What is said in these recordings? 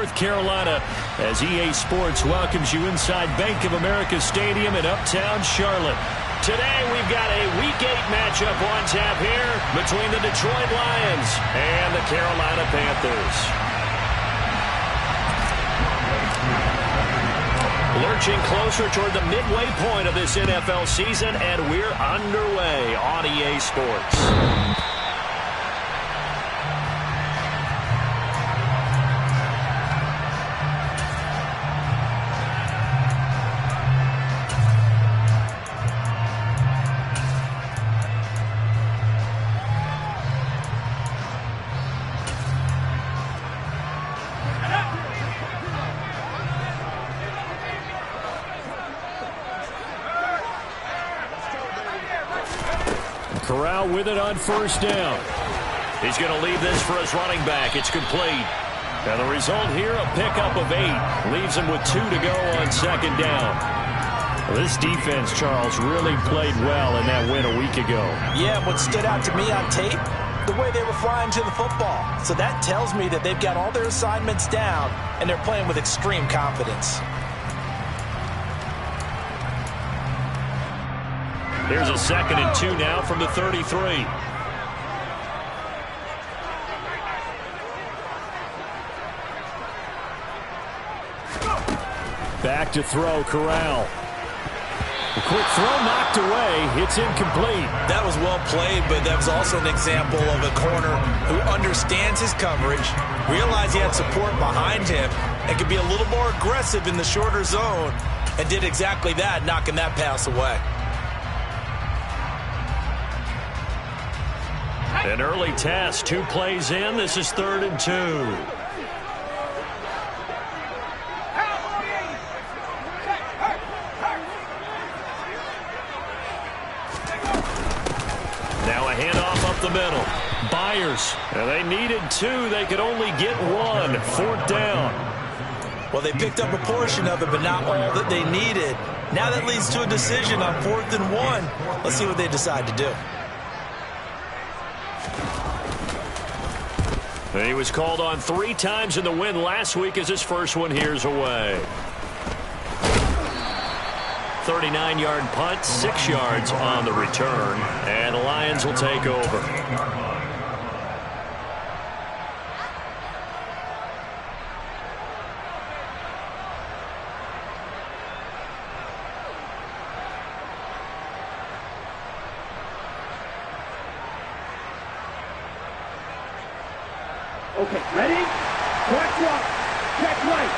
North Carolina, as EA Sports welcomes you inside Bank of America Stadium in Uptown Charlotte. Today we've got a Week 8 matchup on tap here between the Detroit Lions and the Carolina Panthers. Lurching closer toward the midway point of this NFL season, and we're underway on EA Sports. Corral with it on first down. He's going to leave this for his running back. It's complete. And the result here, a pickup of 8. Leaves him with 2 to go on second down. Well, this defense, Charles, really played well in that win a week ago. Yeah, what stood out to me on tape, the way they were flying to the football. So that tells me that they've got all their assignments down, and they're playing with extreme confidence. Here's a 2nd and 2 now from the 33. Back to throw, Corral. A quick throw knocked away. It's incomplete. That was well played, but that was also an example of a corner who understands his coverage, realized he had support behind him, and could be a little more aggressive in the shorter zone, and did exactly that, knocking that pass away. An early test, 2 plays in. This is 3rd and 2. Now a handoff up the middle. Byers. And they needed 2. They could only get 1. 4th down. Well, they picked up a portion of it, but not all that they needed. Now that leads to a decision on 4th and 1. Let's see what they decide to do. He was called on 3 times in the win last week as his first one here's away. 39-yard punt, 6 yards on the return, and the Lions will take over. Okay, ready? Correct one. Check right.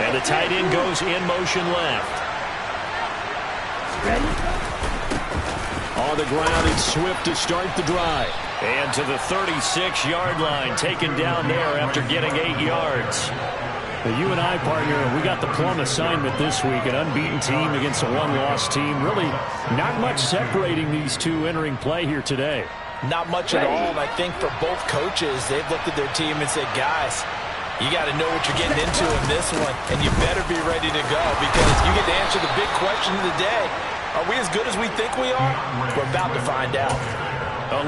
And the tight end goes in motion left. Ready? On the ground, it's Swift to start the drive. And to the 36-yard line, taken down there after getting 8 yards. Well, you and I, partner, we got the plum assignment this week, an unbeaten team against a one-loss team. Really not much separating these two entering play here today. Not much at all, and I think for both coaches, they've looked at their team and said, guys, you got to know what you're getting into in this one, and you better be ready to go because you get to answer the big question of the day. Are we as good as we think we are? We're about to find out.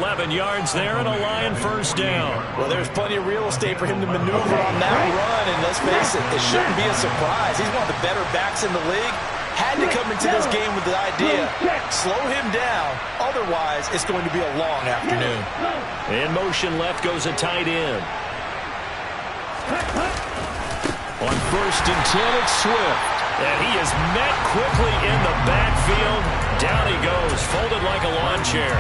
11 yards there and a Lion first down. Well, there's plenty of real estate for him to maneuver on that run, and let's face it, it shouldn't be a surprise. He's one of the better backs in the league. Had to come into this game with the idea, slow him down, otherwise it's going to be a long afternoon. In motion left goes a tight end. On 1st and 10, it's Swift. And he is met quickly in the backfield. Down he goes, folded like a lawn chair.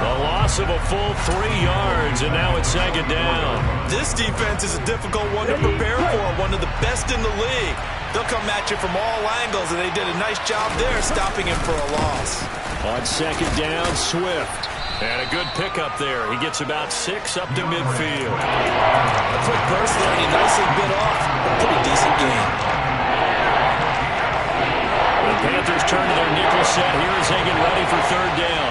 A loss of a full 3 yards, and now it's 2nd down. This defense is a difficult one to prepare for, one of the best in the league. They'll come at you from all angles, and they did a nice job there stopping him for a loss. On 2nd down, Swift. And a good pickup there. He gets about 6 up to midfield. A quick burst there, and he nicely bit off a pretty decent game. The Panthers turn to their nickel set here as they get ready for 3rd down.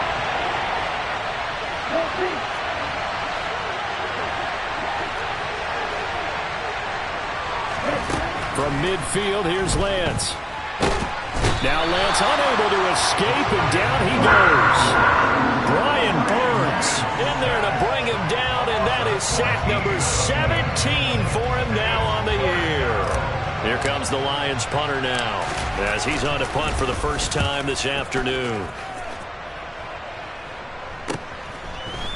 From midfield, here's Lance. Now Lance unable to escape, and down he goes. Brian Burns in there to bring him down, and that is sack number 17 for him now on the year. Here comes the Lions punter now, as he's on to punt for the first time this afternoon.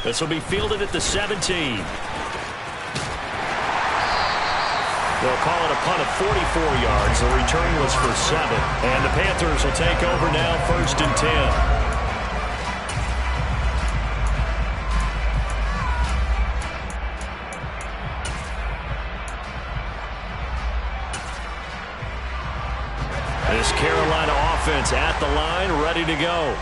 This will be fielded at the 17. They'll call it a punt of 44 yards. The return was for 7. And the Panthers will take over now, 1st and 10. This Carolina offense at the line, ready to go.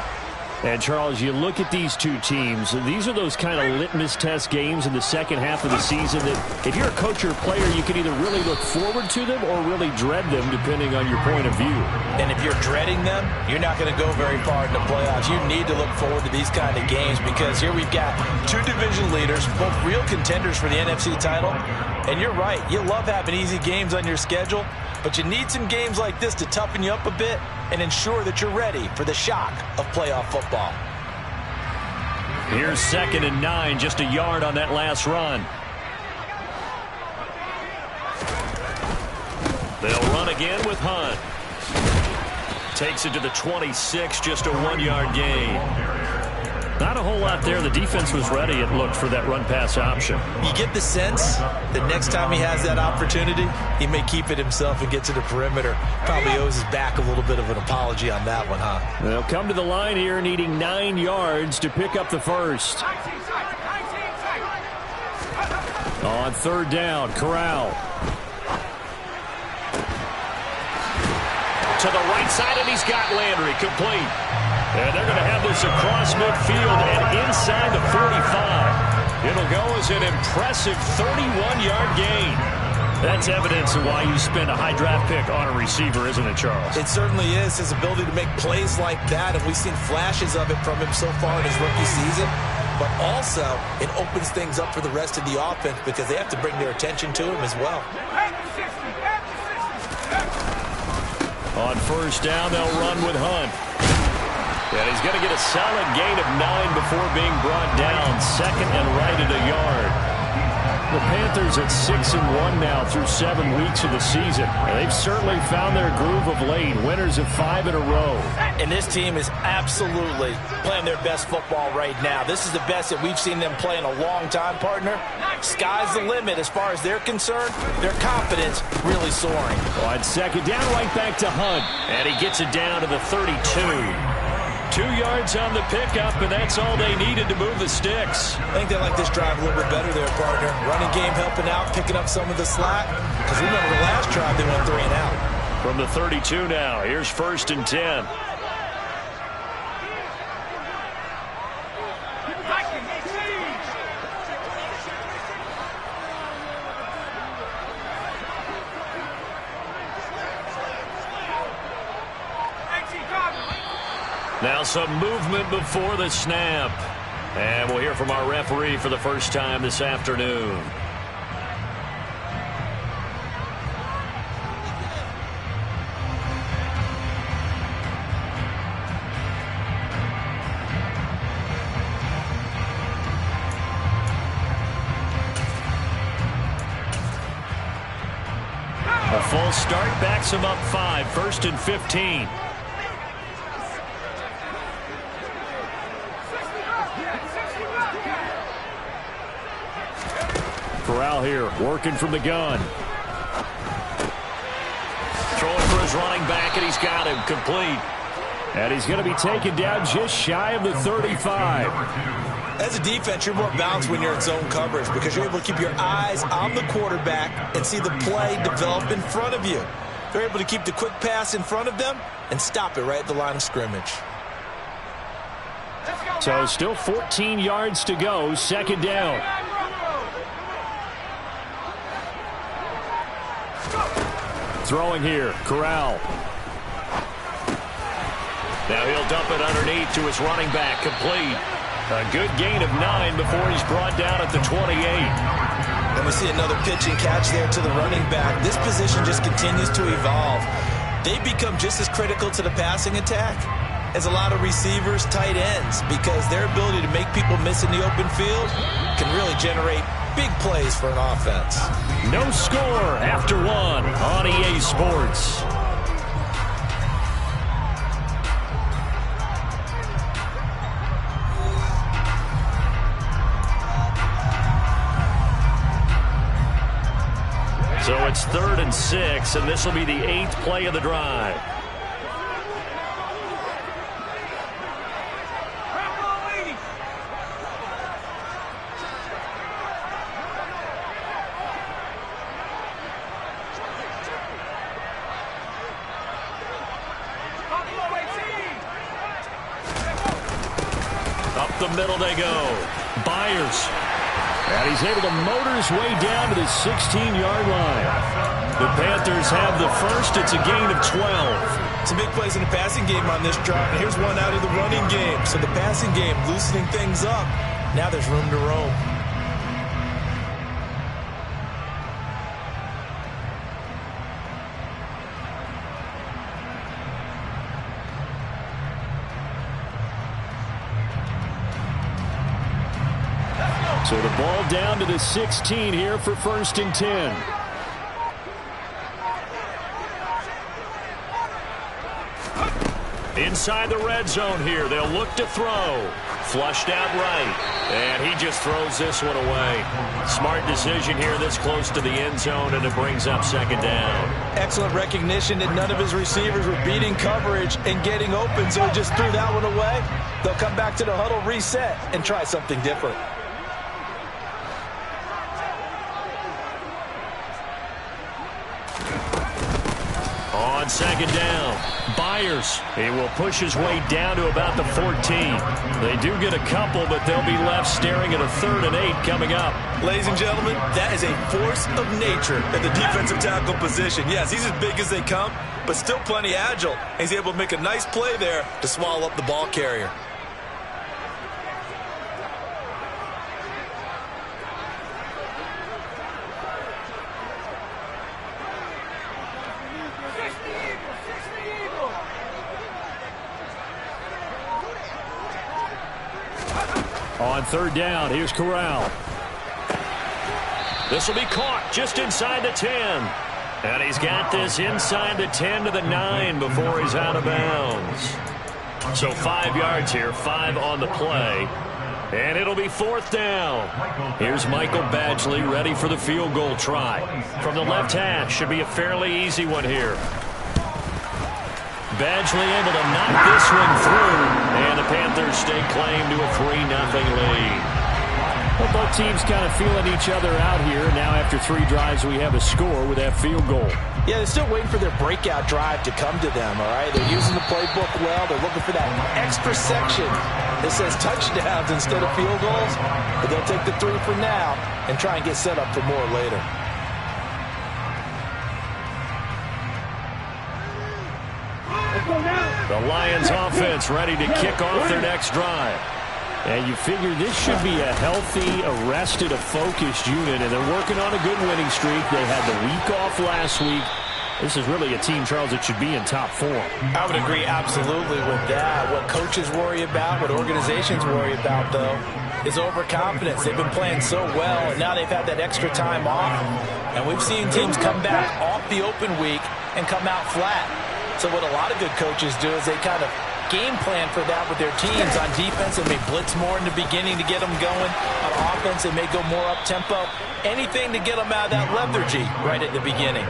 And, Charles, you look at these two teams, these are those kind of litmus test games in the second half of the season that if you're a coach or a player, you can either really look forward to them or really dread them, depending on your point of view. And if you're dreading them, you're not going to go very far in the playoffs. You need to look forward to these kind of games because here we've got two division leaders, both real contenders for the NFC title. And you're right, you love having easy games on your schedule, but you need some games like this to toughen you up a bit and ensure that you're ready for the shock of playoff football. Here's 2nd and 9, just a yard on that last run. They'll run again with Hunt. Takes it to the 26, just a 1-yard gain. Not a whole lot there. The defense was ready, it looked, for that run-pass option. You get the sense that next time he has that opportunity, he may keep it himself and get to the perimeter. Probably owes his back a little bit of an apology on that one, huh? They'll come to the line here needing 9 yards to pick up the first. On 3rd down, Corral. To the right side, and he's got Landry complete. And they're going to have this across midfield and inside the 45. It'll go as an impressive 31-yard gain. That's evidence of why you spend a high draft pick on a receiver, isn't it, Charles? It certainly is. His ability to make plays like that, and we've seen flashes of it from him so far in his rookie season. But also, it opens things up for the rest of the offense because they have to bring their attention to him as well. On 1st down, they'll run with Hunt. And he's going to get a solid gain of 9 before being brought down. 2nd and right at a yard. The Panthers at 6-1 now through 7 weeks of the season. They've certainly found their groove of late. Winners of 5 in a row. And this team is absolutely playing their best football right now. This is the best that we've seen them play in a long time, partner. Sky's the limit as far as they're concerned. Their confidence really soaring. On 2nd down, right back to Hunt. And he gets it down to the 32. 2 yards on the pickup, and that's all they needed to move the sticks. I think they like this drive a little bit better there, partner. Running game helping out, picking up some of the slack. Because remember the last drive, they went 3 and out. From the 32 now, here's 1st and 10. Now some movement before the snap. And we'll hear from our referee for the first time this afternoon. A full start backs him up 5, 1st and 15. Corral here, working from the gun. Throwing for his running back, and he's got him complete. And he's going to be taken down just shy of the 35. As a defense, you're more balanced when you're in zone coverage because you're able to keep your eyes on the quarterback and see the play develop in front of you. They're able to keep the quick pass in front of them and stop it right at the line of scrimmage. So still 14 yards to go, 2nd down. Throwing here, Corral. Now he'll dump it underneath to his running back, complete. A good gain of 9 before he's brought down at the 28. And we see another pitch and catch there to the running back. This position just continues to evolve. They become just as critical to the passing attack as a lot of receivers, tight ends, because their ability to make people miss in the open field can really generate big plays for an offense. No score after one on EA Sports. So it's 3rd and 6, and this will be the 8th play of the drive. Up the middle they go. Byers. And he's able to motor his way down to the 16-yard line. The Panthers have the first. It's a gain of 12. Some big plays in the passing game on this drive. And here's one out of the running game. So the passing game loosening things up. Now there's room to roam. So the ball down to the 16 here for 1st and 10. Inside the red zone here. They'll look to throw. Flushed out right. And he just throws this one away. Smart decision here this close to the end zone, and it brings up 2nd down. Excellent recognition that none of his receivers were beating coverage and getting open, so he just threw that one away. They'll come back to the huddle, reset, and try something different. On 2nd down, Byers. He will push his way down to about the 14. They do get a couple, but they'll be left staring at a 3rd and 8 coming up. Ladies and gentlemen, that is a force of nature at the defensive tackle position. Yes, he's as big as they come, but still plenty agile. He's able to make a nice play there to swallow up the ball carrier. On 3rd down, here's Corral. This will be caught just inside the 10. And he's got this inside the 10 to the 9 before he's out of bounds. So 5 yards here, 5 on the play. And it'll be 4th down. Here's Michael Badgley ready for the field goal try. From the left hash, should be a fairly easy one here. Badgley able to knock this one through, and the Panthers stake claim to a 3-0 lead. Well, both teams kind of feeling each other out here. Now after 3 drives, we have a score with that field goal. Yeah, they're still waiting for their breakout drive to come to them, all right? They're using the playbook well. They're looking for that extra section that says touchdowns instead of field goals. But they'll take the 3 for now and try and get set up for more later. The Lions offense ready to kick off their next drive. And you figure this should be a healthy, arrested, a focused unit, and they're working on a good winning streak. They had the week off last week. This is really a team, Charles, that should be in top 4. I would agree absolutely with that. What coaches worry about, what organizations worry about, though, is overconfidence. They've been playing so well, and now they've had that extra time off. And we've seen teams come back off the open week and come out flat. So what a lot of good coaches do is they kind of game plan for that with their teams. On defense, they may blitz more in the beginning to get them going. On offense, they may go more up-tempo. Anything to get them out of that lethargy right at the beginning.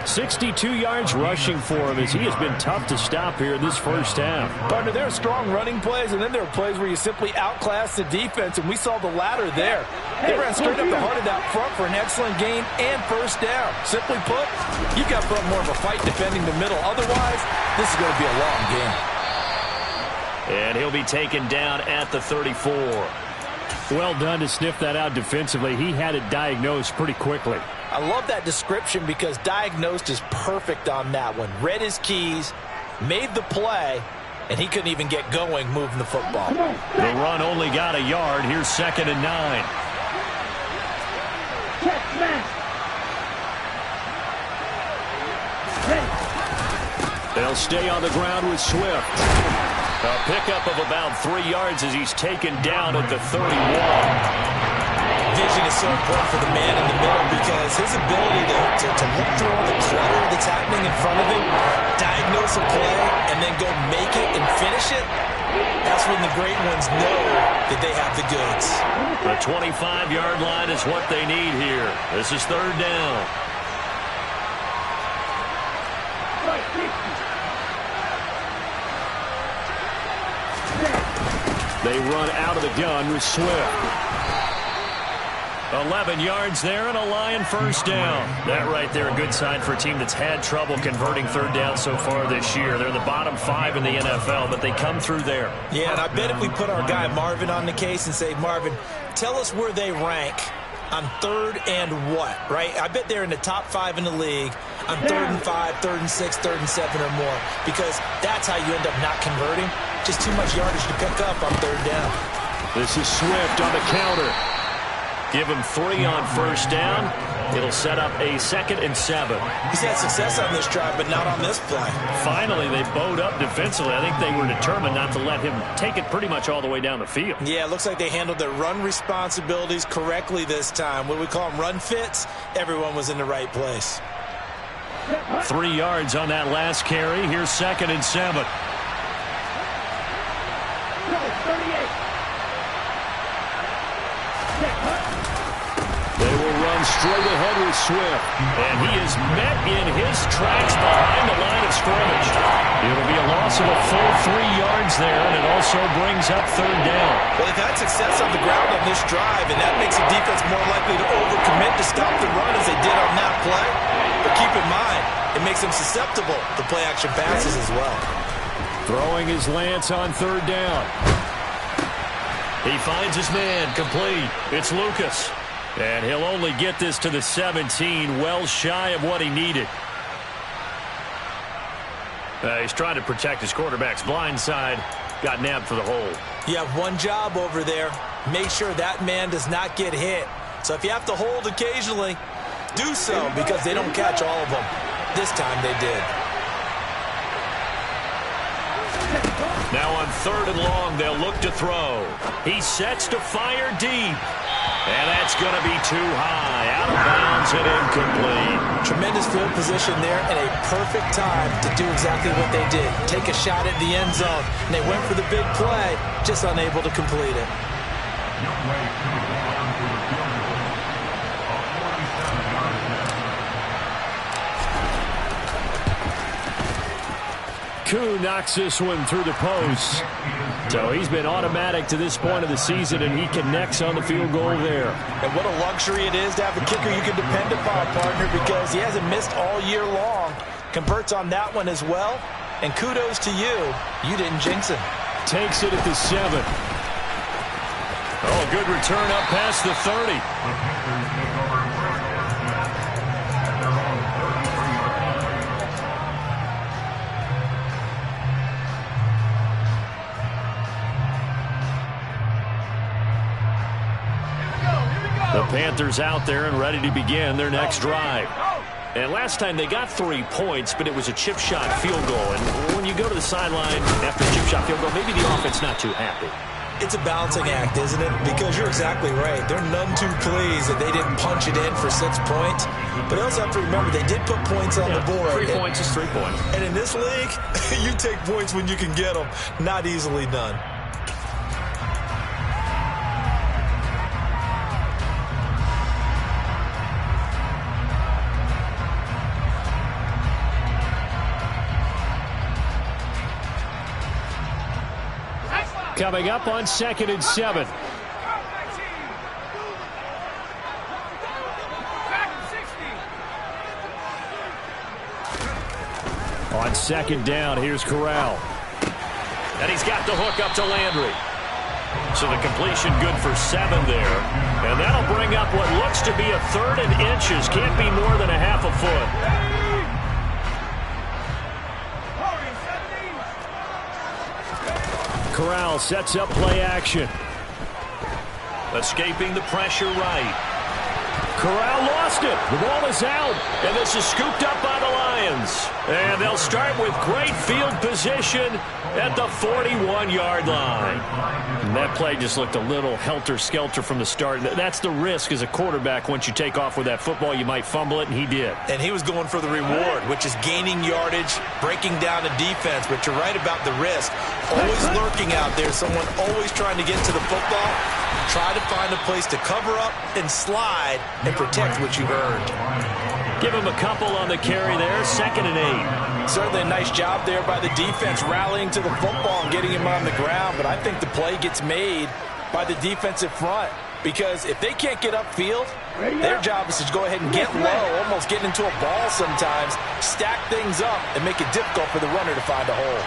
62 yards rushing for him as he has been tough to stop here in this first half. Partner, there are strong running plays, and then there are plays where you simply outclass the defense, and we saw the latter there. They ran straight up the heart of that front for an excellent gain and first down. Simply put, you've got front more of a fight defending the middle. Otherwise, this is going to be a long game. And he'll be taken down at the 34. Well done to sniff that out defensively. He had it diagnosed pretty quickly. I love that description because diagnosed is perfect on that one. Read his keys, made the play, and he couldn't even get going moving the football. The run only got a yard. Here's 2nd and 9. They'll stay on the ground with Swift. A pickup of about 3 yards as he's taken down at the 31. vision is so important for the man in the middle because his ability to look through all the clutter that's happening in front of him, diagnose a play, and then go make it and finish it, that's when the great ones know that they have the goods. The 25-yard line is what they need here. This is third down. They run out of the gun with Swift. 11 yards there and a Lion first down. That right there, a good sign for a team that's had trouble converting third down so far this year. They're in the bottom 5 in the NFL, but they come through there. Yeah, and I bet if we put our guy Marvin on the case and say, Marvin, tell us where they rank on third and what, right? I bet they're in the top 5 in the league on 3rd and 5, 3rd and 6, 3rd and 7 or more, because that's how you end up not converting. Just too much yardage to pick up on third down. This is Swift on the counter. Give him 3 on first down. It'll set up a 2nd and 7. He's had success on this drive, but not on this play. Finally, they bowed up defensively. I think they were determined not to let him take it pretty much all the way down the field. Yeah, it looks like they handled their run responsibilities correctly this time. What we call them run fits, everyone was in the right place. 3 yards on that last carry. Here's 2nd and 7. They will run straight ahead with Swift. And he is met in his tracks behind the line of scrimmage. It'll be a loss of a full 3 yards there, and it also brings up third down. Well, they've had success on the ground on this drive, and that makes the defense more likely to overcommit to stop the run as they did on that play. But keep in mind, it makes them susceptible to play-action passes as well. Throwing his lance on third down. He finds his man, complete. It's Lucas. And he'll only get this to the 17, well shy of what he needed. He's trying to protect his quarterback's blind side. Got nabbed for the hole. You have one job over there. Make sure that man does not get hit. So if you have to hold occasionally, do so, because they don't catch all of them. This time they did. Now on 3rd and long, they'll look to throw. He sets to fire deep. And that's going to be too high. Out of bounds and incomplete. Tremendous field position there and a perfect time to do exactly what they did. Take a shot at the end zone. And they went for the big play, just unable to complete it. Koo knocks this one through the post. So he's been automatic to this point of the season, and he connects on the field goal there. And what a luxury it is to have a kicker you can depend upon, partner, because he hasn't missed all year long. Converts on that one as well. And kudos to you. You didn't jinx him. Takes it at the 7. Oh, good return up past the 30. The Panthers out there and ready to begin their next drive. And last time they got 3 points, but it was a chip shot field goal. And when you go to the sideline after a chip shot field goal, maybe the offense not too happy. It's a balancing act, isn't it? Because you're exactly right. They're none too pleased that they didn't punch it in for 6 points. But they also have to remember they did put points on the board. 3 points is 3 points. And in this league, you take points when you can get them. Not easily done. Coming up on 2nd and 7. On 2nd down, here's Corral. And he's got the hook up to Landry. So the completion good for 7 there. And that'll bring up what looks to be a 3rd and inches. Can't be more than a half a foot. Corral sets up play action. Escaping the pressure right. Corral lost it. The ball is out, and this is scooped up by the Lions. And they'll start with great field position at the 41-yard line. And that play just looked a little helter-skelter from the start. That's the risk as a quarterback. Once you take off with that football, you might fumble it, and he did. And he was going for the reward, which is gaining yardage, breaking down the defense. But you're right about the risk. Always lurking out there, someone always trying to get to the football. Try to find a place to cover up and slide and protect what you've earned. Give him a couple on the carry there, 2nd and 8. Certainly a nice job there by the defense rallying to the football and getting him on the ground. But I think the play gets made by the defensive front, because if they can't get upfield, their job is to go ahead and get low, almost get into a ball sometimes, stack things up, and make it difficult for the runner to find a hole.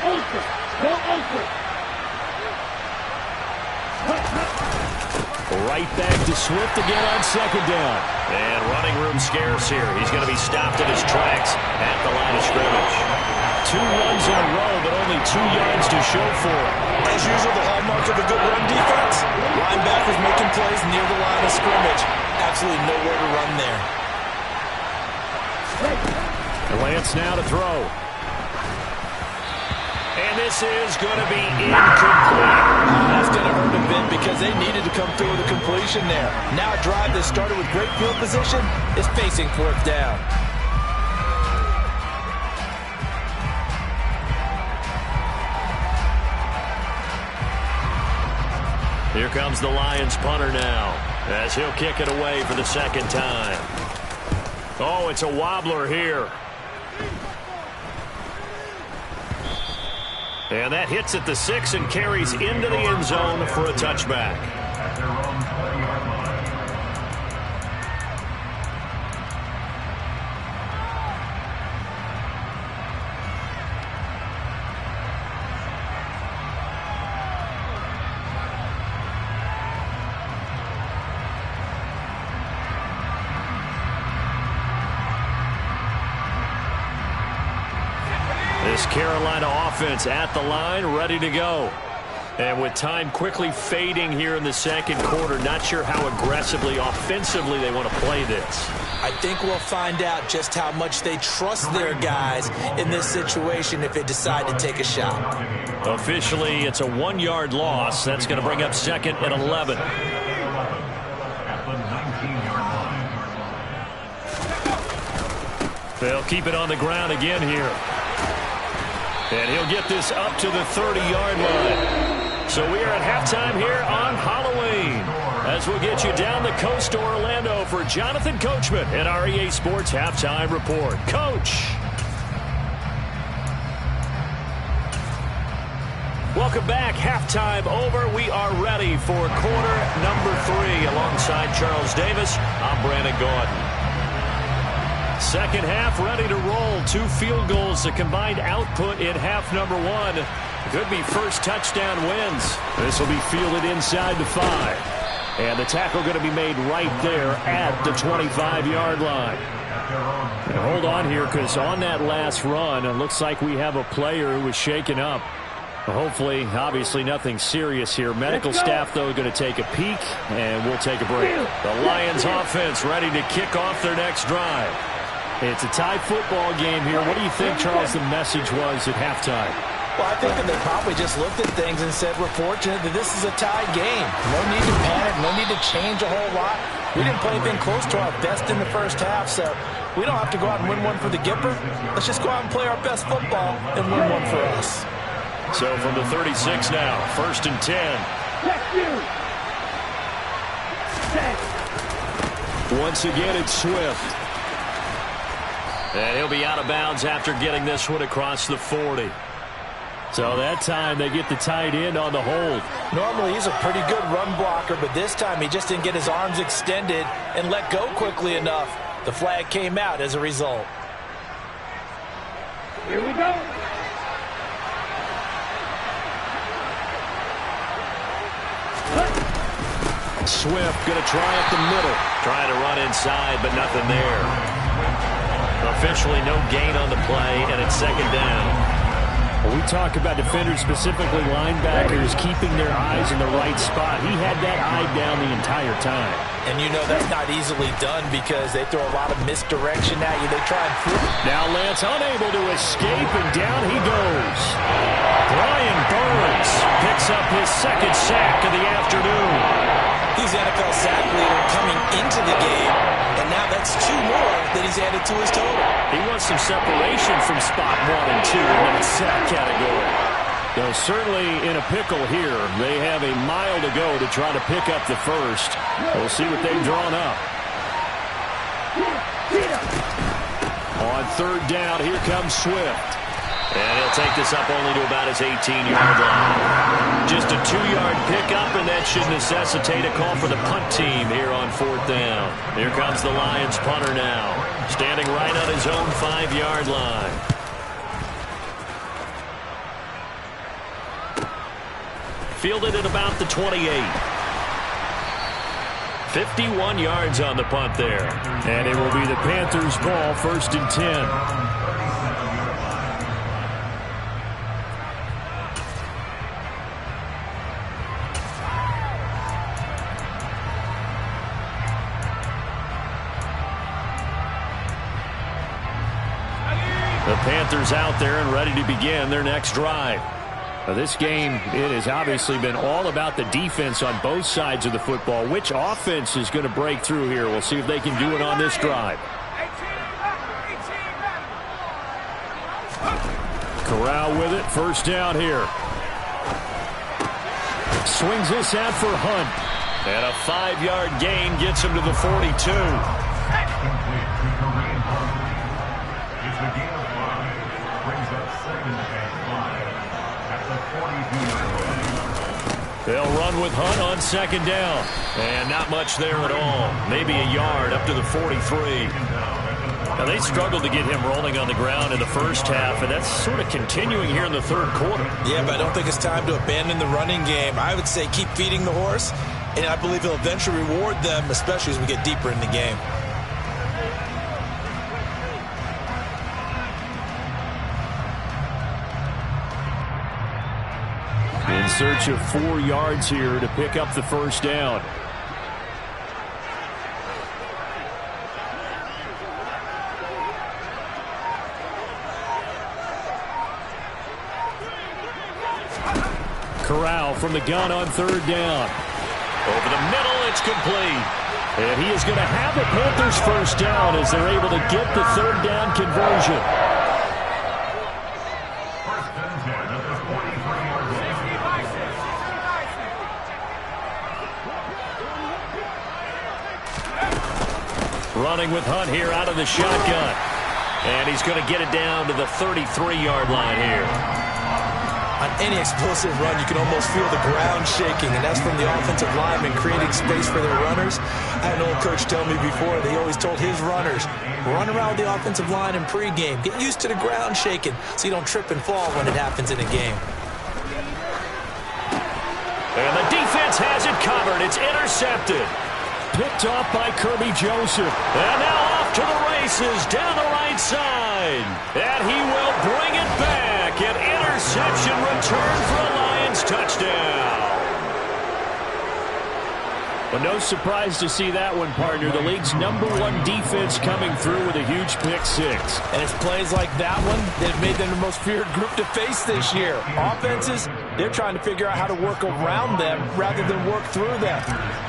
Right back to Swift again on 2nd down. And running room scarce here. He's going to be stopped in his tracks at the line of scrimmage. 2 runs in a row, but only 2 yards to show for it. As usual, the hallmark of a good run defense. Linebackers making plays near the line of scrimmage. Absolutely nowhere to run there. Lance now to throw. And this is going to be incomplete. That's going to hurt a bit because they needed to come through with a completion there. Now a drive that started with great field position is facing 4th down. Here comes the Lions punter now, as he'll kick it away for the 2nd time. Oh, it's a wobbler here. And that hits at the 6 and carries into the end zone for a touchback. This Carolina offense at the line, ready to go. And with time quickly fading here in the 2nd quarter, not sure how aggressively, offensively they want to play this. I think we'll find out just how much they trust their guys in this situation if they decide to take a shot. Officially, it's a 1-yard loss. That's going to bring up 2nd and 11. They'll keep it on the ground again here. And he'll get this up to the 30-yard line. So we are at halftime here on Halloween, as we'll get you down the coast to Orlando for Jonathan Coachman and our EA Sports Halftime Report. Coach. Welcome back. Halftime over. We are ready for quarter number 3 alongside Charles Davis. I'm Brandon Gaudin. 2nd half ready to roll. 2 field goals, the combined output in half number 1. Could be first touchdown wins. This will be fielded inside the 5. And the tackle going to be made right there at the 25-yard line. And hold on here, because on that last run, it looks like we have a player who was shaken up. Hopefully, obviously nothing serious here. Medical staff, though, going to take a peek, and we'll take a break. The Lions offense ready to kick off their next drive. It's a tie football game here. What do you think, Charles, the message was at halftime? Well, I think that they probably just looked at things and said, we're fortunate that this is a tied game. No need to panic, no need to change a whole lot. We didn't play anything close to our best in the first half, so we don't have to go out and win one for the Gipper. Let's just go out and play our best football and win one for us. So from the 36 now, 1st and 10. Once again, it's Swift. And he'll be out of bounds after getting this one across the 40. So that time they get the tight end on the hold. Normally he's a pretty good run blocker, but this time he just didn't get his arms extended and let go quickly enough. The flag came out as a result. Here we go. Swift going to try up the middle. Trying to run inside, but nothing there. Officially no gain on the play, and it's 2nd down. When we talk about defenders, specifically linebackers, keeping their eyes in the right spot, he had that eye down the entire time. And you know that's not easily done because they throw a lot of misdirection at you. They try and flip. Now Lance unable to escape, and down he goes. Brian Burns picks up his second sack of the afternoon. He's the NFL sack leader coming into the game, and now that's 2 more that he's added to his total. He wants some separation from spot 1 and 2 in that sack category. Though certainly in a pickle here. They have a mile to go to try to pick up the first. We'll see what they've drawn up. On third down, here comes Swift. And he'll take this up only to about his 18-yard line. Just a 2-yard pickup, and that should necessitate a call for the punt team here on fourth down. Here comes the Lions punter now, standing right on his own 5-yard line. Fielded at about the 28. 51 yards on the punt there. And it will be the Panthers' ball, 1st and 10. The Panthers out there and ready to begin their next drive. Now this game, it has obviously been all about the defense on both sides of the football. Which offense is going to break through here? We'll see if they can do it on this drive. Corral with it. First down here. Swings this out for Hunt. And a 5-yard gain gets him to the 42. They'll run with Hunt on second down. And not much there at all. Maybe a yard up to the 43. Now, they struggled to get him rolling on the ground in the first half, and that's sort of continuing here in the third quarter. Yeah, but I don't think it's time to abandon the running game. I would say keep feeding the horse, and I believe he'll eventually reward them, especially as we get deeper in the game. In search of 4 yards here to pick up the first down. Corral from the gun on third down. Over the middle, it's complete. And he is going to have the Panthers first down as they're able to get the third down conversion. Running with Hunt here out of the shotgun. And he's going to get it down to the 33-yard line here. On any explosive run, you can almost feel the ground shaking, and that's from the offensive linemen creating space for their runners. I had an old coach tell me before, they always told his runners, run around the offensive line in pregame. Get used to the ground shaking so you don't trip and fall when it happens in a game. And the defense has it covered. It's intercepted. Picked off by Kirby Joseph. And now off to the races down the right side. And he will bring it back. An interception return for a Lions touchdown. Well, no surprise to see that one, partner. The league's #1 defense coming through with a huge pick six. And it's plays like that one that have made them the most feared group to face this year. Offenses, they're trying to figure out how to work around them rather than work through them.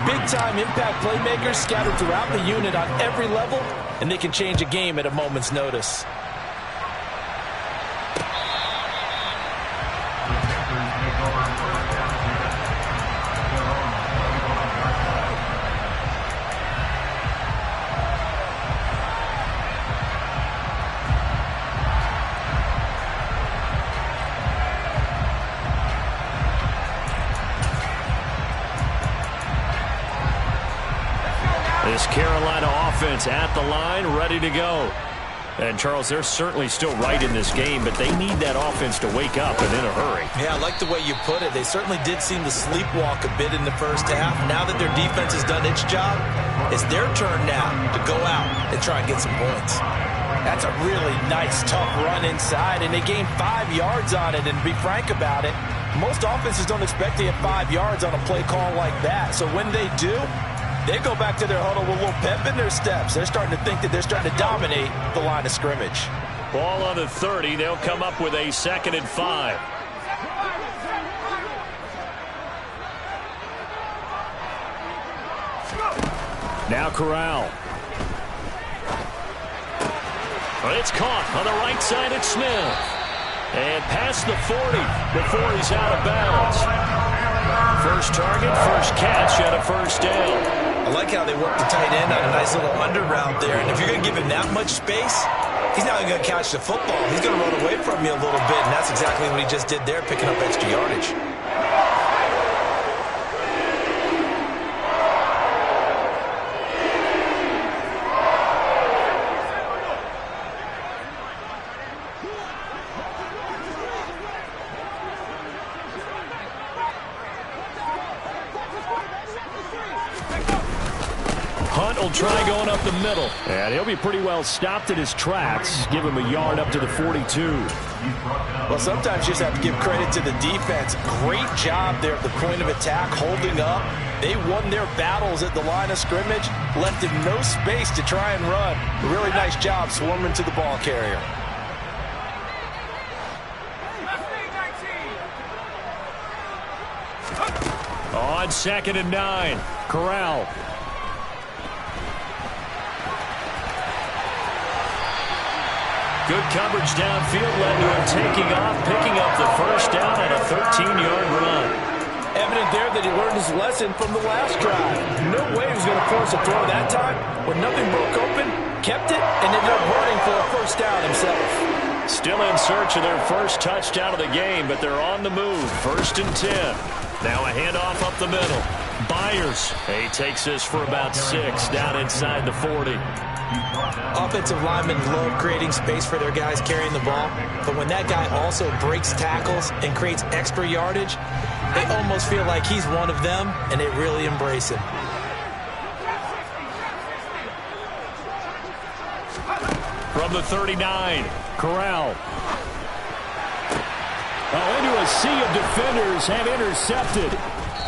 Big-time impact playmakers scattered throughout the unit on every level, and they can change a game at a moment's notice. This Carolina offense at the line, ready to go. And, Charles, they're certainly still right in this game, but they need that offense to wake up and in a hurry. Yeah, I like the way you put it. They certainly did seem to sleepwalk a bit in the first half. Now that their defense has done its job, it's their turn now to go out and try and get some points. That's a really nice, tough run inside, and they gained 5 yards on it. And to be frank about it, most offenses don't expect to get 5 yards on a play call like that. So when they do, they go back to their huddle with a little pep in their steps. They're starting to think that they're starting to dominate the line of scrimmage. Ball on the 30. They'll come up with a 2nd and 5. Now Corral. It's caught on the right side at Smith. And past the 40 before he's out of bounds. First target, first catch, and a first down. I like how they work the tight end on a nice little under route there. And if you're going to give him that much space, he's not going to catch the football. He's going to run away from you a little bit, and that's exactly what he just did there, picking up extra yardage. Will try going up the middle. And he'll be pretty well stopped in his tracks. Give him a yard up to the 42. Well, sometimes you just have to give credit to the defense. Great job there at the point of attack, holding up. They won their battles at the line of scrimmage, left him no space to try and run. A really nice job swarming to the ball carrier. On 2nd and 9, Corral. Good coverage downfield led to him taking off, picking up the first down on a 13-yard run. Evident there that he learned his lesson from the last drive. No way he was going to force a throw that time. When nothing broke open, kept it, and ended up running for a first down himself. Still in search of their first touchdown of the game, but they're on the move. 1st and 10. Now a handoff up the middle. Byers. He takes this for about 6 down inside the 40. Offensive linemen love creating space for their guys carrying the ball, but when that guy also breaks tackles and creates extra yardage, they almost feel like he's one of them, and they really embrace him. From the 39, Corral. Into a sea of defenders and intercepted.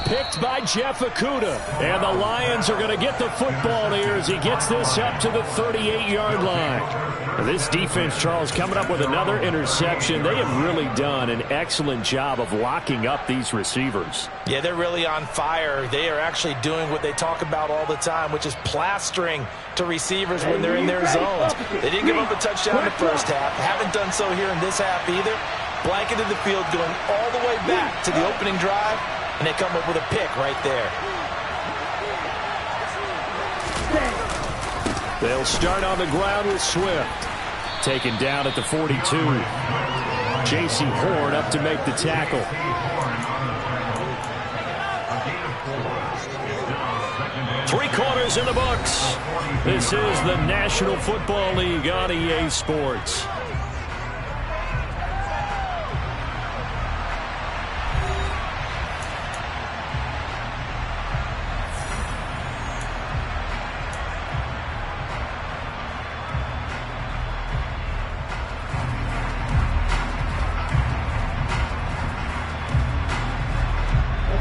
Picked by Jeff Okudah. And the Lions are going to get the football here as he gets this up to the 38-yard line. This defense, Charles, coming up with another interception. They have really done an excellent job of locking up these receivers. Yeah, they're really on fire. They are actually doing what they talk about all the time, which is plastering to receivers when they're in their zones. They didn't give up a touchdown in the first half. Haven't done so here in this half either. Blanketed the field going all the way back to the opening drive. And they come up with a pick right there. They'll start on the ground with Swift. Taken down at the 42. J.C. Horn up to make the tackle. Three-quarters in the books. This is the National Football League on EA Sports.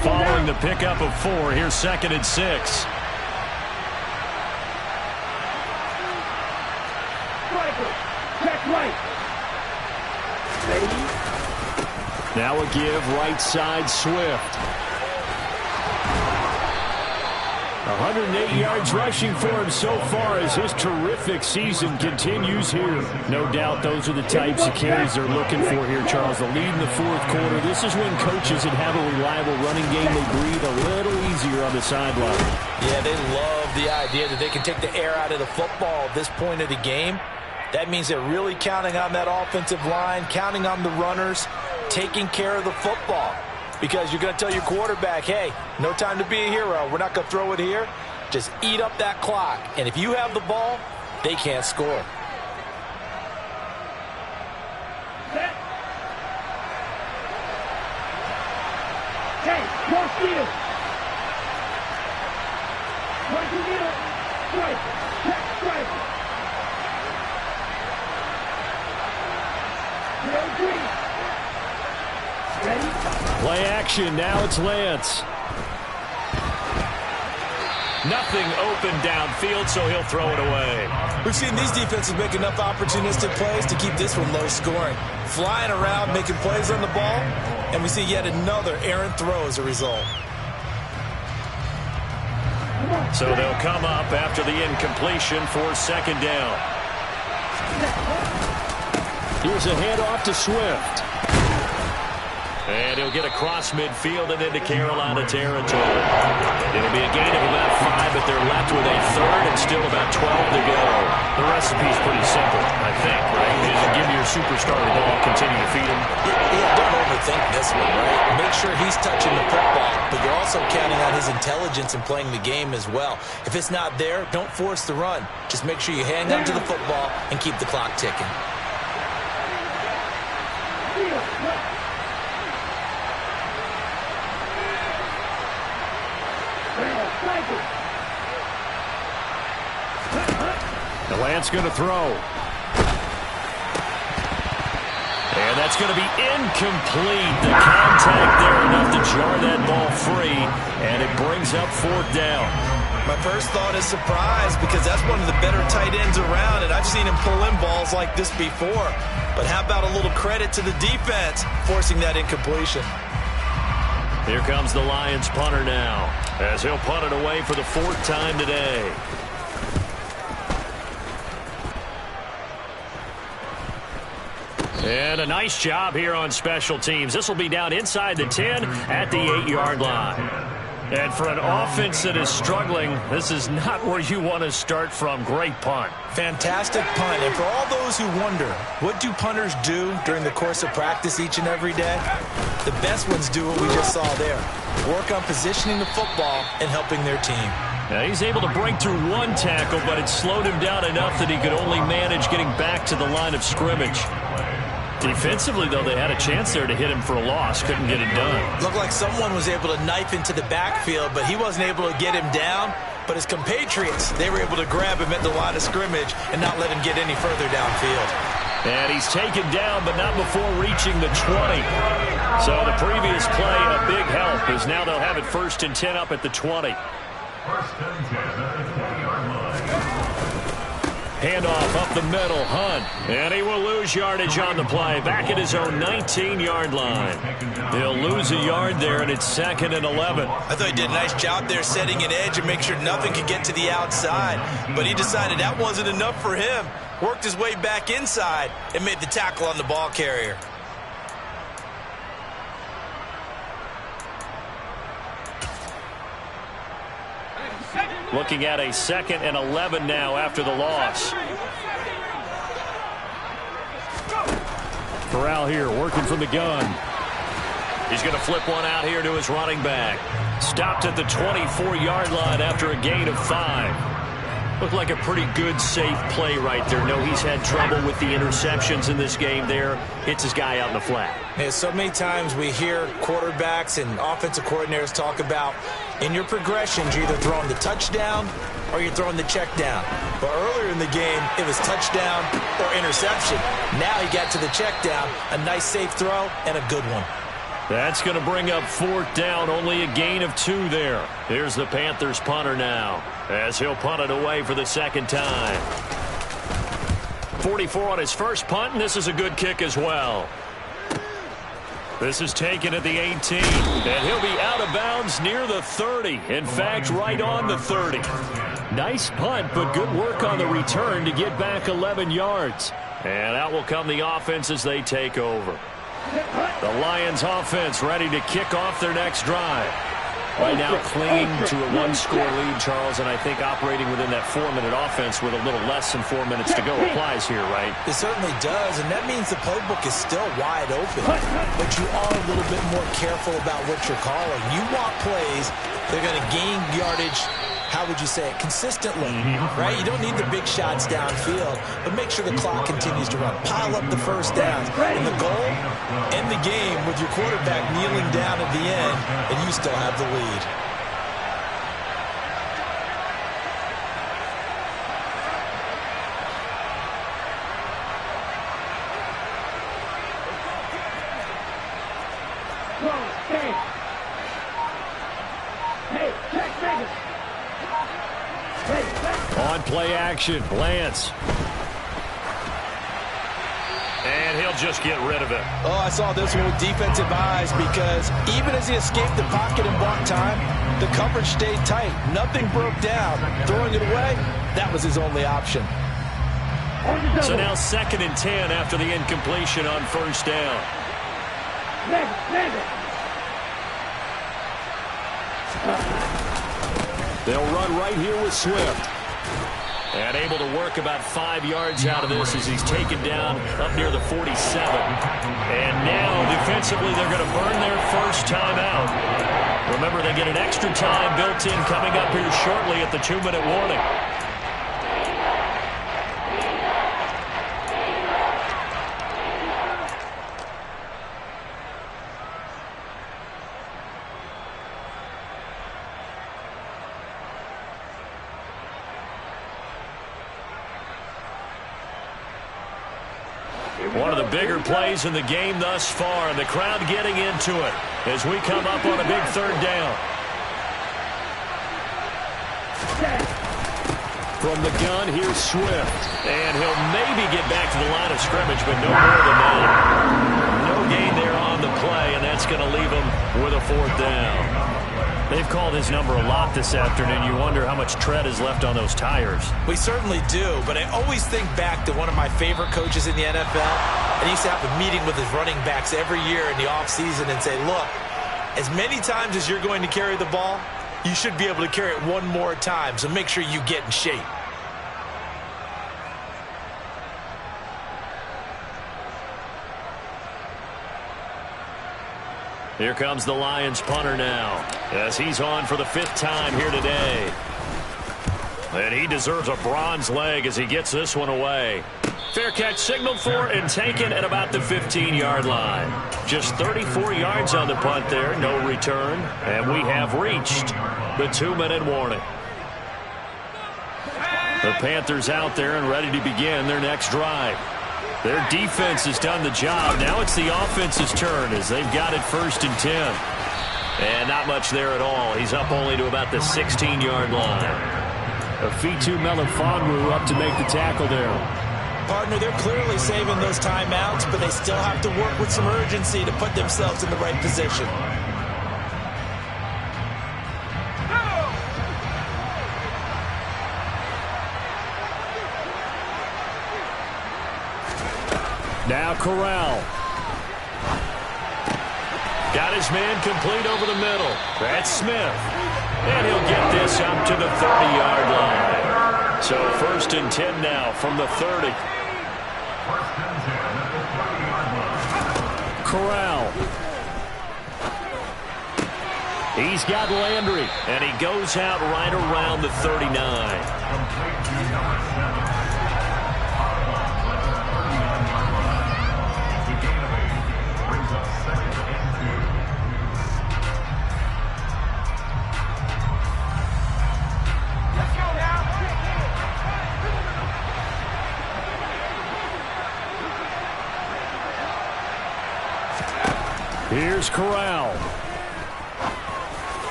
Following the pickup of 4, here's 2nd and 6. Now a give right side Swift. 108 yards rushing for him so far as his terrific season continues here. No doubt those are the types of carries they're looking for here, Charles. The lead in the 4th quarter. This is when coaches that have a reliable running game, they breathe a little easier on the sideline. Yeah, they love the idea that they can take the air out of the football at this point of the game. That means they're really counting on that offensive line, counting on the runners, taking care of the football. Because you're going to tell your quarterback, hey, no time to be a hero. We're not going to throw it here. Just eat up that clock. And if you have the ball, they can't score. Set. Hey, cross field. Right to middle. Strike. Check strike. Play action. Now it's Lance. Nothing open downfield, so he'll throw it away. We've seen these defenses make enough opportunistic plays to keep this one low scoring. Flying around, making plays on the ball, and we see yet another errant throw as a result. So they'll come up after the incompletion for second down. Here's a handoff to Swift. And he'll get across midfield and into Carolina territory. It'll be a gain of about 5, but they're left with a third and still about 12 to go. The recipe's pretty simple, I think, right? You just give your superstar the ball, continue to feed him. Yeah, don't overthink this one, right? Make sure he's touching the football, but you're also counting on his intelligence in playing the game as well. If it's not there, don't force the run. Just make sure you hang on to the football and keep the clock ticking. The Lance going to throw. And that's going to be incomplete. The contact there enough to jar that ball free, and it brings up fourth down. My first thought is surprise because that's one of the better tight ends around, and I've seen him pull in balls like this before. But how about a little credit to the defense forcing that incompletion? Here comes the Lions punter now, as he'll punt it away for the 4th time today. And a nice job here on special teams. This will be down inside the 10 at the 8-yard line. And for an offense that is struggling, this is not where you want to start from. Great punt. Fantastic punt. And for all those who wonder, what do punters do during the course of practice each and every day? The best ones do what we just saw there. Work on positioning the football and helping their team. Now he's able to break through one tackle, but it slowed him down enough that he could only manage getting back to the line of scrimmage. Defensively, though, they had a chance there to hit him for a loss. Couldn't get it done. Looked like someone was able to knife into the backfield, but he wasn't able to get him down. But his compatriots, they were able to grab him at the line of scrimmage and not let him get any further downfield. And he's taken down, but not before reaching the 20. So the previous play, a big help, as now they'll have it 1st and 10 up at the 20. Handoff up the middle, Hunt. And he will lose yardage on the play. Back at his own 19-yard line. They'll lose a yard there, and it's 2nd and 11. I thought he did a nice job there setting an edge and make sure nothing could get to the outside. But he decided that wasn't enough for him. Worked his way back inside and made the tackle on the ball carrier. Looking at a 2nd and 11 now after the loss. Corral here working from the gun. He's going to flip one out here to his running back. Stopped at the 24-yard line after a gain of 5. Looked like a pretty good, safe play right there. No, he's had trouble with the interceptions in this game there. Hits his guy out in the flat. Yeah, so many times we hear quarterbacks and offensive coordinators talk about in your progressions, you're either throwing the touchdown or you're throwing the check down. But earlier in the game, it was touchdown or interception. Now he got to the check down, a nice safe throw and a good one. That's going to bring up 4th down, only a gain of 2 there. Here's the Panthers punter now, as he'll punt it away for the 2nd time. 44 on his first punt, and this is a good kick as well. This is taken at the 18, and he'll be out of bounds near the 30. In fact, right on the 30. Nice punt, but good work on the return to get back 11 yards. And out will come the offense as they take over. The Lions offense ready to kick off their next drive. Right now clinging to a 1-score lead, Charles, and I think operating within that 4-minute offense with a little less than 4 minutes to go applies here, right? It certainly does, and that means the playbook is still wide open. But you are a little bit more careful about what you're calling. You want plays that are going to gain yardage, how would you say it, consistently, right? You don't need the big shots downfield, but make sure the clock continues to run. Pile up the first downs. And the goal, end the game with your quarterback kneeling down at the end, and you still have the lead. Whoa. Hey. Hey, check Vegas. Hey, check. On play action, Lance. And he'll just get rid of it. Oh, I saw this one with defensive eyes because even as he escaped the pocket and bought time, the coverage stayed tight. Nothing broke down. Throwing it away, that was his only option. So now 2nd and 10 after the incompletion on first down. They'll run right here with Swift. And able to work about 5 yards out of this as he's taken down up near the 47. And now, defensively, they're going to burn their first time out. Remember, they get an extra time built in coming up here shortly at the 2-minute warning. One of the bigger plays in the game thus far, and the crowd getting into it as we come up on a big 3rd down. From the gun, here's Swift. And he'll maybe get back to the line of scrimmage, but no more than that. No gain there on the play, and that's going to leave him with a 4th down. They've called his number a lot this afternoon. You wonder how much tread is left on those tires. We certainly do, but I always think back to one of my favorite coaches in the NFL. And he used to have a meeting with his running backs every year in the offseason and say, look, as many times as you're going to carry the ball, you should be able to carry it one more time, so make sure you get in shape. Here comes the Lions punter now, as he's on for the 5th time here today. And he deserves a bronze leg as he gets this one away. Fair catch signaled for and taken at about the 15-yard line. Just 34 yards on the punt there, no return. And we have reached the 2-minute warning. The Panthers out there and ready to begin their next drive. Their defense has done the job. Now it's the offense's turn as they've got it 1st and 10. And not much there at all. He's up only to about the 16-yard line. Afitu Melifonwu up to make the tackle there. Partner, they're clearly saving those timeouts, but they still have to work with some urgency to put themselves in the right position. Now Corral. Got his man complete over the middle. That's Smith. And he'll get this up to the 30-yard line. So 1st and 10 now from the 30. Corral. He's got Landry. And he goes out right around the 39. Here's Corral.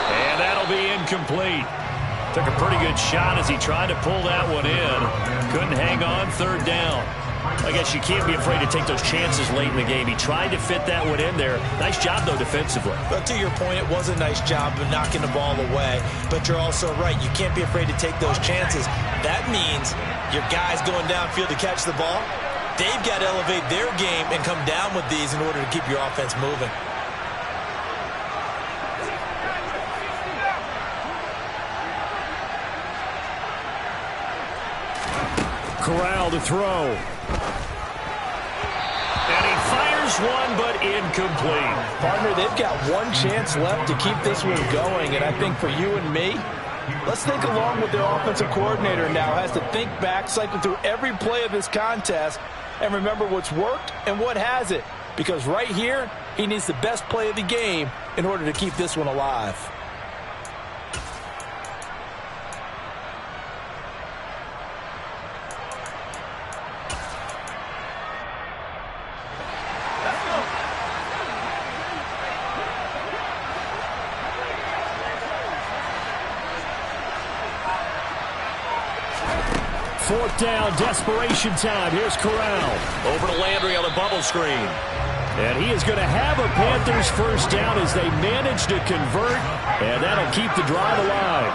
And that'll be incomplete. Took a pretty good shot as he tried to pull that one in. Couldn't hang on 3rd down. I guess you can't be afraid to take those chances late in the game. He tried to fit that one in there. Nice job, though, defensively. But to your point, it was a nice job of knocking the ball away. But you're also right. You can't be afraid to take those chances. That means your guys going downfield to catch the ball, they've got to elevate their game and come down with these in order to keep your offense moving. Corral to throw. And he fires one, but incomplete. Partner, they've got one chance left to keep this one going, and I think for you and me, let's think along with their offensive coordinator now. Has to think back, cycle through every play of this contest, and remember what's worked and what hasn't. Because right here, he needs the best play of the game in order to keep this one alive. 4th down, desperation time. Here's Corral. Over to Landry on the bubble screen. And he is going to have a Panthers first down as they manage to convert, and that'll keep the drive alive.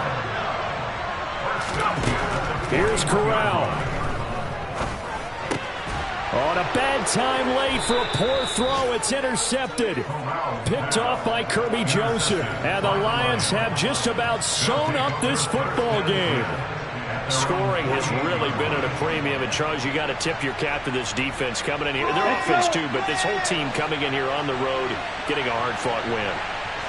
Here's Corral. On a bad time late for a poor throw. It's intercepted. Picked off by Kirby Joseph. And the Lions have just about sewn up this football game. Scoring has really been at a premium. And, Charles, you got to tip your cap to this defense coming in here. Their offense, too, but this whole team coming in here on the road, getting a hard-fought win.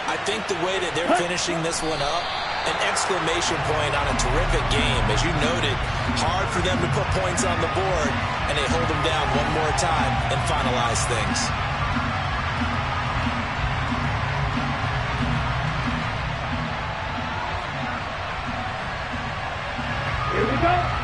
I think the way that they're finishing this one up, an exclamation point on a terrific game. As you noted, hard for them to put points on the board, and they hold them down one more time and finalize things. Here we go.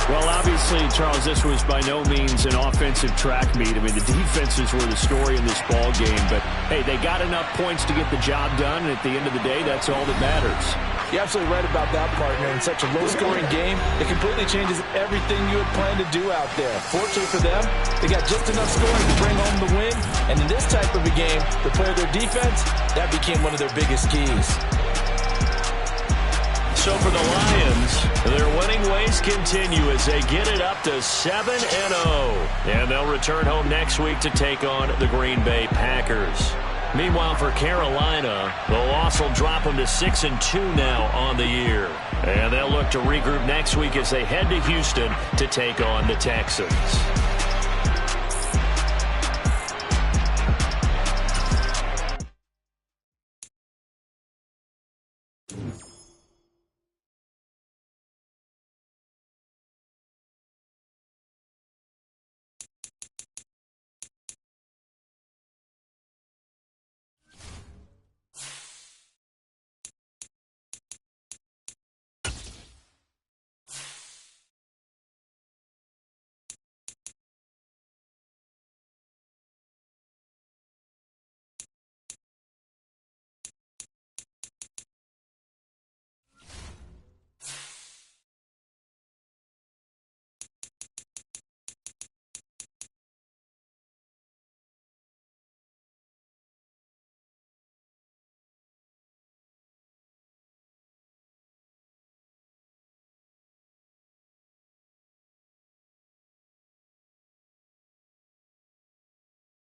Well, obviously, Charles, this was by no means an offensive track meet. I mean, the defenses were the story in this ball game. But, hey, they got enough points to get the job done. And at the end of the day, that's all that matters. You're absolutely right about that, partner. In such a low-scoring game, it completely changes everything you had planned to do out there. Fortunately for them, they got just enough scoring to bring home the win. And in this type of a game, to play their defense, that became one of their biggest keys. So for the Lions, their winning ways continue as they get it up to 7-0. And they'll return home next week to take on the Green Bay Packers. Meanwhile, for Carolina, the loss will drop them to 6-2 now on the year. And they'll look to regroup next week as they head to Houston to take on the Texans.